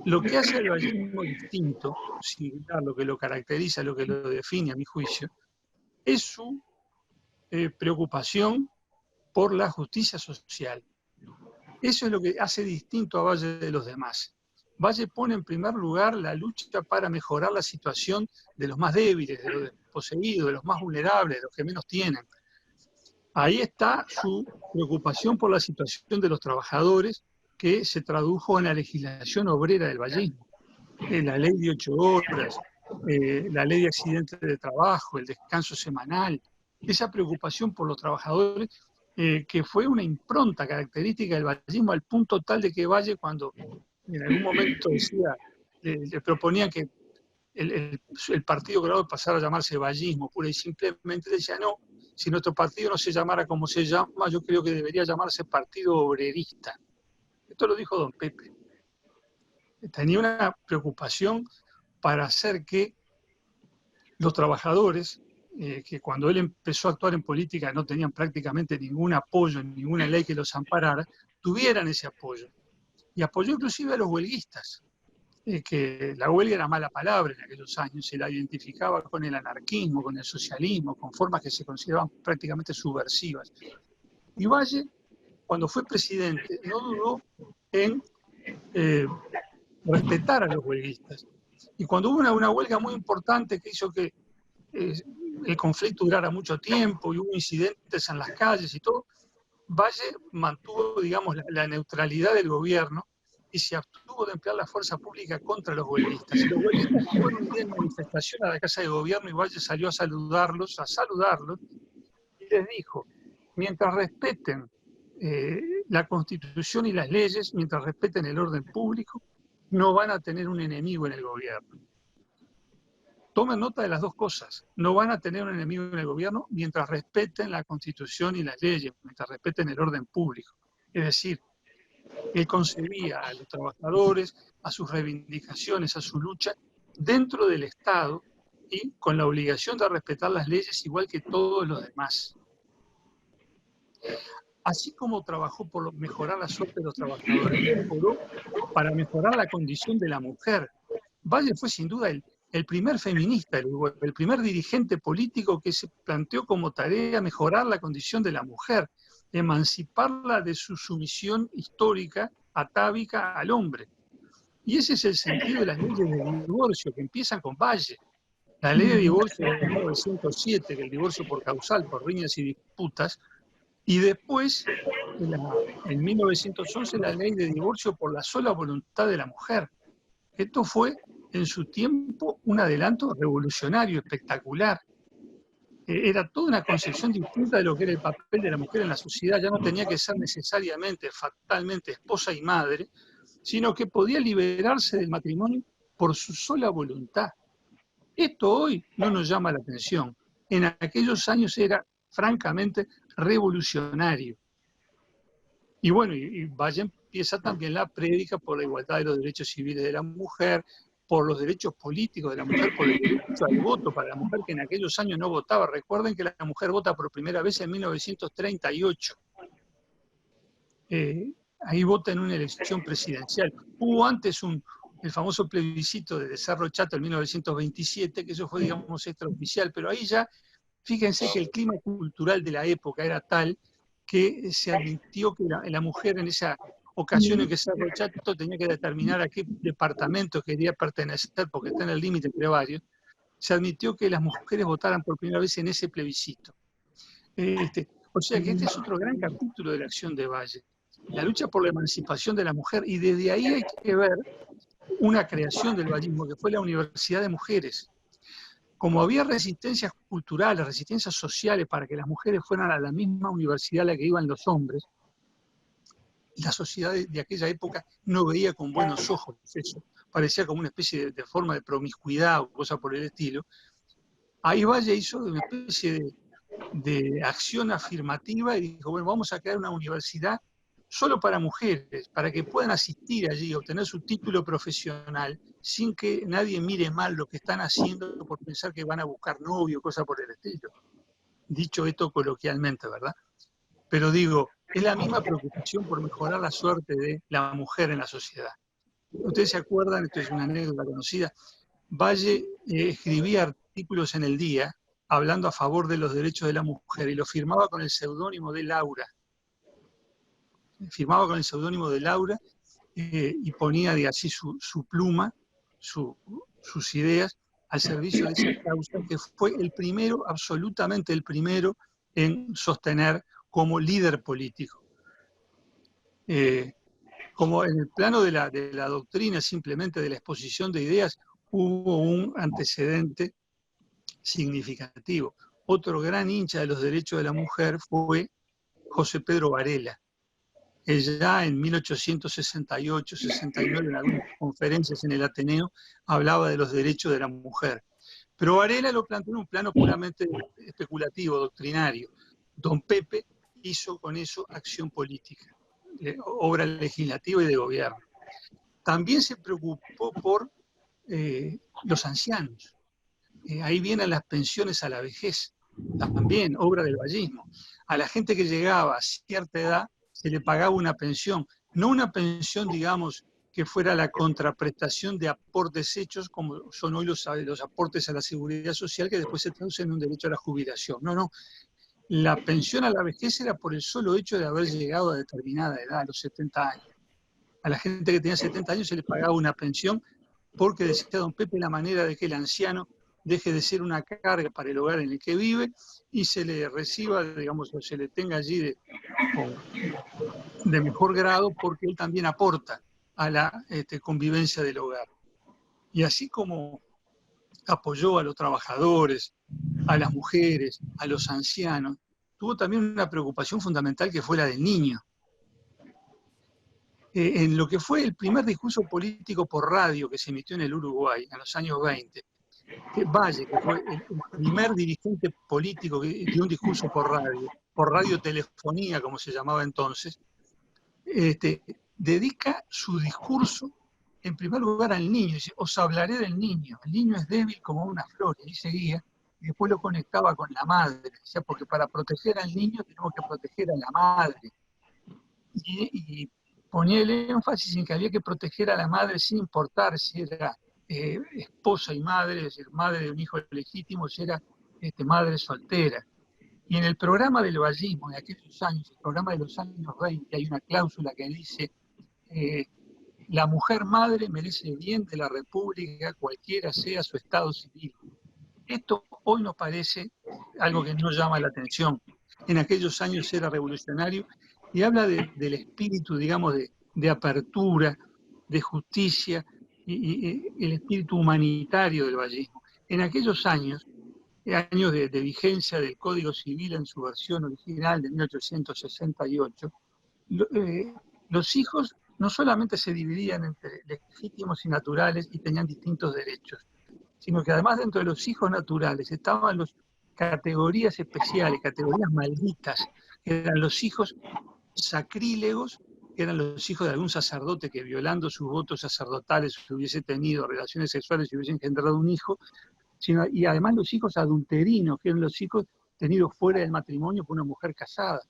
Lo que hace al vallismo distinto, singular, lo que lo caracteriza, lo que lo define a mi juicio, es su preocupación por la justicia social. Eso es lo que hace distinto a Valle de los demás. Valle pone en primer lugar la lucha para mejorar la situación de los más débiles, de los desposeídos, de los más vulnerables, de los que menos tienen. Ahí está su preocupación por la situación de los trabajadores, que se tradujo en la legislación obrera del vallismo. La ley de 8 horas, la ley de accidentes de trabajo, el descanso semanal, esa preocupación por los trabajadores, que fue una impronta característica del vallismo, al punto tal de que Valle, cuando en algún momento decía, le proponían que el partido grado pasara a llamarse vallismo, pura y simplemente decía, no, si nuestro partido no se llamara como se llama, yo creo que debería llamarse Partido Obrerista. Esto lo dijo don Pepe. Tenía una preocupación para hacer que los trabajadores, que cuando él empezó a actuar en política no tenían prácticamente ningún apoyo, ninguna ley que los amparara, tuvieran ese apoyo. Y apoyó inclusive a los huelguistas, que la huelga era mala palabra en aquellos años, se la identificaba con el anarquismo, con el socialismo, con formas que se consideraban prácticamente subversivas. Y Valle, cuando fue presidente, no dudó en respetar a los huelguistas. Y cuando hubo una huelga muy importante que hizo que el conflicto durara mucho tiempo y hubo incidentes en las calles y todo, Valle mantuvo, digamos, la neutralidad del gobierno y se abstuvo de emplear la fuerza pública contra los huelguistas. Y los huelguistas fueron un día en manifestación a la Casa de Gobierno y Valle salió a saludarlos, y les dijo, mientras respeten la Constitución y las leyes, mientras respeten el orden público, no van a tener un enemigo en el gobierno. Tomen nota de las dos cosas. No van a tener un enemigo en el gobierno mientras respeten la Constitución y las leyes, mientras respeten el orden público. Es decir, él concebía a los trabajadores, a sus reivindicaciones, a su lucha dentro del Estado y con la obligación de respetar las leyes igual que todos los demás. Así como trabajó por mejorar la suerte de los trabajadores, mejoró para mejorar la condición de la mujer. Valle fue sin duda el primer feminista, el primer dirigente político que se planteó como tarea mejorar la condición de la mujer, emanciparla de su sumisión histórica, atávica al hombre. Y ese es el sentido de las leyes de divorcio que empiezan con Valle. La ley de divorcio de 1907, que el divorcio por causal, por riñas y disputas, y después, en 1911, la ley de divorcio por la sola voluntad de la mujer. Esto fue en su tiempo un adelanto revolucionario, espectacular. Era toda una concepción distinta de lo que era el papel de la mujer en la sociedad. Ya no tenía que ser necesariamente, fatalmente esposa y madre, sino que podía liberarse del matrimonio por su sola voluntad. Esto hoy no nos llama la atención. En aquellos años era francamente revolucionario. Y bueno, y Valle empieza también la prédica por la igualdad de los derechos civiles de la mujer, por los derechos políticos de la mujer, por el derecho al voto para la mujer que en aquellos años no votaba. Recuerden que la mujer vota por primera vez en 1938. Ahí vota en una elección presidencial. Hubo antes el famoso plebiscito de Cerro Chato en 1927, que eso fue, digamos, extraoficial, pero ahí ya, fíjense que el clima cultural de la época era tal que se admitió que la mujer en esa ocasión en que Cerro Chato tenía que determinar a qué departamento quería pertenecer, porque está en el límite entre varios, se admitió que las mujeres votaran por primera vez en ese plebiscito. O sea que este es otro gran capítulo de la acción de Valle, la lucha por la emancipación de la mujer, y desde ahí hay que ver una creación del vallismo, que fue la Universidad de Mujeres. Como había resistencias culturales, resistencias sociales para que las mujeres fueran a la misma universidad a la que iban los hombres, la sociedad de aquella época no veía con buenos ojos eso, parecía como una especie de forma de promiscuidad o cosa por el estilo. Ahí Valle hizo una especie de acción afirmativa y dijo, bueno, vamos a crear una universidad solo para mujeres, para que puedan asistir allí, obtener su título profesional, sin que nadie mire mal lo que están haciendo por pensar que van a buscar novio, cosa por el estilo. Dicho esto coloquialmente, ¿verdad? Pero digo, es la misma preocupación por mejorar la suerte de la mujer en la sociedad. Ustedes se acuerdan, esto es una anécdota conocida, Valle escribía artículos en El Día hablando a favor de los derechos de la mujer y lo firmaba con el seudónimo de Laura. Firmaba con el seudónimo de Laura y ponía de así su pluma, sus ideas al servicio de esa causa, que fue el primero, absolutamente el primero, en sostener como líder político. Como en el plano de la doctrina, simplemente de la exposición de ideas, hubo un antecedente significativo. Otro gran hincha de los derechos de la mujer fue José Pedro Varela. Ya en 1868-69, en algunas conferencias en el Ateneo, hablaba de los derechos de la mujer. Pero Varela lo planteó en un plano puramente especulativo, doctrinario. Don Pepe hizo con eso acción política, obra legislativa y de gobierno. También se preocupó por los ancianos. Ahí vienen las pensiones a la vejez, también obra del vallismo. A la gente que llegaba a cierta edad se le pagaba una pensión, no una pensión, digamos, que fuera la contraprestación de aportes hechos, como son hoy los aportes a la seguridad social, que después se traducen en un derecho a la jubilación. No, no. La pensión a la vejez era por el solo hecho de haber llegado a determinada edad, a los 70 años. A la gente que tenía 70 años se le pagaba una pensión porque, decía don Pepe, la manera de que el anciano deje de ser una carga para el hogar en el que vive y se le reciba, digamos, o se le tenga allí de mejor grado, porque él también aporta a la convivencia del hogar. Y así como apoyó a los trabajadores, a las mujeres, a los ancianos, tuvo también una preocupación fundamental que fue la del niño. En lo que fue el primer discurso político por radio que se emitió en el Uruguay en los años 20, que Valle, que fue el primer dirigente político que dio un discurso por radiotelefonía, como se llamaba entonces, dedica su discurso en primer lugar al niño. Dice, os hablaré del niño. El niño es débil como una flor, y ahí seguía, y después lo conectaba con la madre. O sea, porque para proteger al niño tenemos que proteger a la madre. Y ponía el énfasis en que había que proteger a la madre sin importar si era esposa y madre, es decir, madre de un hijo legítimo, si era madre soltera. Y en el programa del vallismo de aquellos años, el programa de los años 20, hay una cláusula que dice la mujer madre merece el bien de la República, cualquiera sea su estado civil. Esto hoy nos parece algo que no llama la atención. En aquellos años era revolucionario y habla del espíritu, digamos, de apertura, de justicia y el espíritu humanitario del vallismo. En aquellos años de vigencia del Código Civil en su versión original de 1868, los hijos no solamente se dividían entre legítimos y naturales y tenían distintos derechos, sino que además dentro de los hijos naturales estaban las categorías especiales, categorías malditas, que eran los hijos sacrílegos, que eran los hijos de algún sacerdote que violando sus votos sacerdotales hubiese tenido relaciones sexuales y hubiese engendrado un hijo, y además los hijos adulterinos, que eran los hijos tenidos fuera del matrimonio por una mujer casada.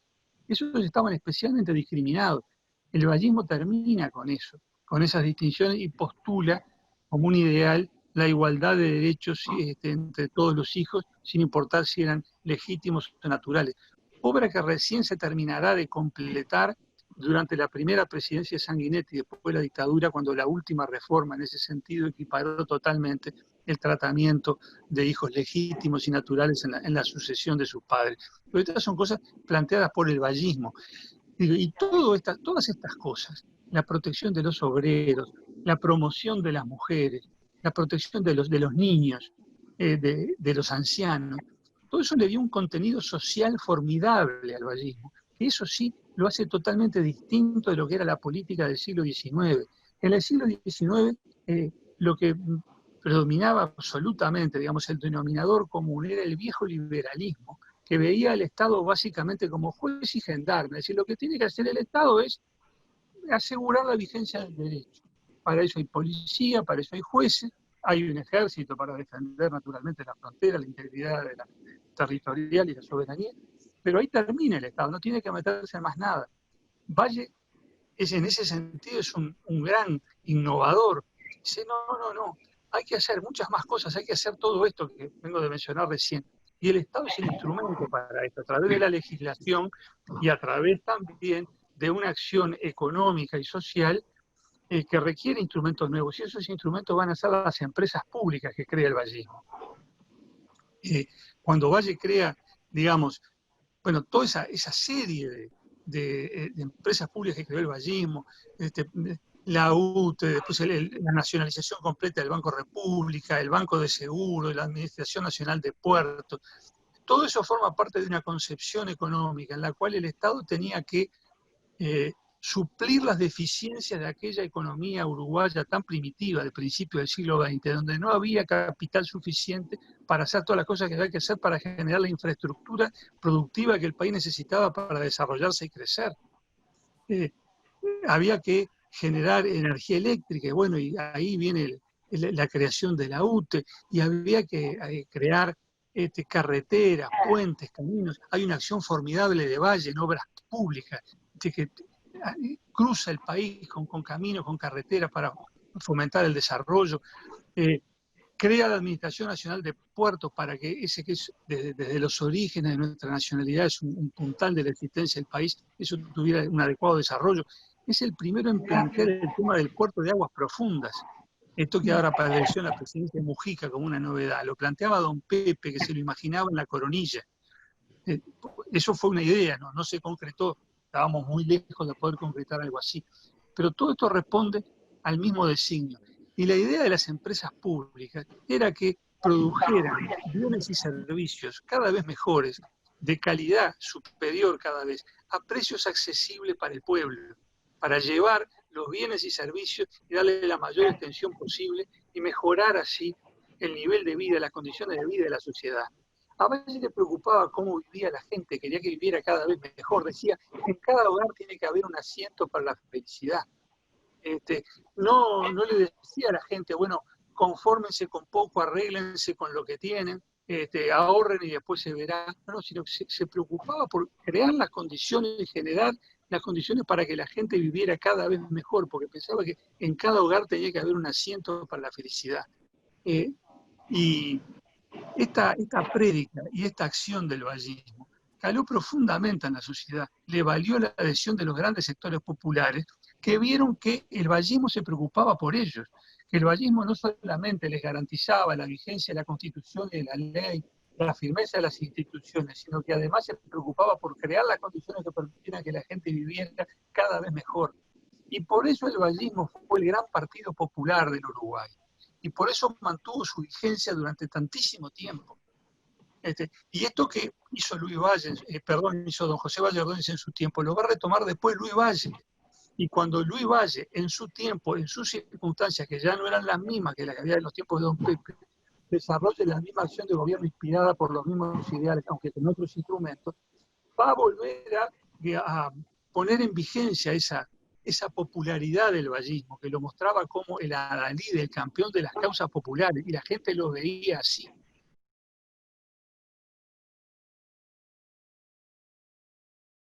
Esos estaban especialmente discriminados. El vallismo termina con eso, con esas distinciones y postula como un ideal la igualdad de derechos entre todos los hijos, sin importar si eran legítimos o naturales. Obra que recién se terminará de completar durante la primera presidencia de Sanguinetti y después de la dictadura, cuando la última reforma en ese sentido equiparó totalmente el tratamiento de hijos legítimos y naturales en la sucesión de sus padres. Pero estas son cosas planteadas por el vallismo. Y todas estas cosas, la protección de los obreros, la promoción de las mujeres, la protección de los niños, de los ancianos, todo eso le dio un contenido social formidable al vallismo. Y eso sí lo hace totalmente distinto de lo que era la política del siglo XIX. En el siglo XIX, lo que predominaba absolutamente, digamos, el denominador común era el viejo liberalismo, que veía al Estado básicamente como juez y gendarme. Es decir, lo que tiene que hacer el Estado es asegurar la vigencia del derecho. Para eso hay policía, para eso hay jueces, hay un ejército para defender naturalmente la frontera, la integridad de la territorial y la soberanía, pero ahí termina el Estado, no tiene que meterse en más nada. Valle en ese sentido es un gran innovador. Dice, no, hay que hacer muchas más cosas, hay que hacer todo esto que vengo de mencionar recién. Y el Estado es el instrumento para esto, a través de la legislación y a través también de una acción económica y social que requiere instrumentos nuevos. Y esos instrumentos van a ser las empresas públicas que crea el vallismo. Cuando Valle crea, digamos, bueno, toda esa serie de empresas públicas que creó el vallismo, la UTE, después la nacionalización completa del Banco República, el Banco de Seguro, la Administración Nacional de Puertos, todo eso forma parte de una concepción económica en la cual el Estado tenía que suplir las deficiencias de aquella economía uruguaya tan primitiva de principios del siglo XX, donde no había capital suficiente para hacer todas las cosas que había que hacer para generar la infraestructura productiva que el país necesitaba para desarrollarse y crecer. Había que generar energía eléctrica, y bueno, y ahí viene la creación de la UTE, y había que crear carreteras, puentes, caminos. Hay una acción formidable de Valle en obras públicas, que cruza el país con caminos, con carreteras para fomentar el desarrollo. Crea la Administración Nacional de Puertos para que ese que es desde los orígenes de nuestra nacionalidad es un puntal de la existencia del país, eso tuviera un adecuado desarrollo. Es el primero en plantear el tema del puerto de aguas profundas. Esto que ahora apareció en la presidencia de Mujica como una novedad. Lo planteaba don Pepe, que se lo imaginaba en la Coronilla. Eso fue una idea, no se concretó. Estábamos muy lejos de poder concretar algo así. Pero todo esto responde al mismo designio. Y la idea de las empresas públicas era que produjeran bienes y servicios cada vez mejores, de calidad superior cada vez, a precios accesibles para el pueblo, para llevar los bienes y servicios y darle la mayor extensión posible y mejorar así el nivel de vida, las condiciones de vida de la sociedad. A veces le preocupaba cómo vivía la gente, quería que viviera cada vez mejor. Decía, en cada hogar tiene que haber un asiento para la felicidad. No le decía a la gente, bueno, confórmense con poco, arréglense con lo que tienen, ahorren y después se verá. No, sino que se preocupaba por crear las condiciones y generar las condiciones para que la gente viviera cada vez mejor, porque pensaba que en cada hogar tenía que haber un asiento para la felicidad. Y esta prédica y esta acción del vallismo caló profundamente en la sociedad, le valió la adhesión de los grandes sectores populares que vieron que el vallismo se preocupaba por ellos, que el vallismo no solamente les garantizaba la vigencia de la Constitución y de la ley, la firmeza de las instituciones, sino que además se preocupaba por crear las condiciones que permitieran que la gente viviera cada vez mejor. Y por eso el vallismo fue el gran partido popular del Uruguay. Y por eso mantuvo su vigencia durante tantísimo tiempo. Y esto que hizo hizo don José Valle Ordóñez en su tiempo, lo va a retomar después Luis Valle. Y cuando Luis Valle, en su tiempo, en sus circunstancias, que ya no eran las mismas que las que había en los tiempos de don Pepe, desarrolle la misma acción de gobierno inspirada por los mismos ideales, aunque con otros instrumentos, va a volver a poner en vigencia esa popularidad del vallismo, que lo mostraba como el adalid, el campeón de las causas populares, y la gente lo veía así.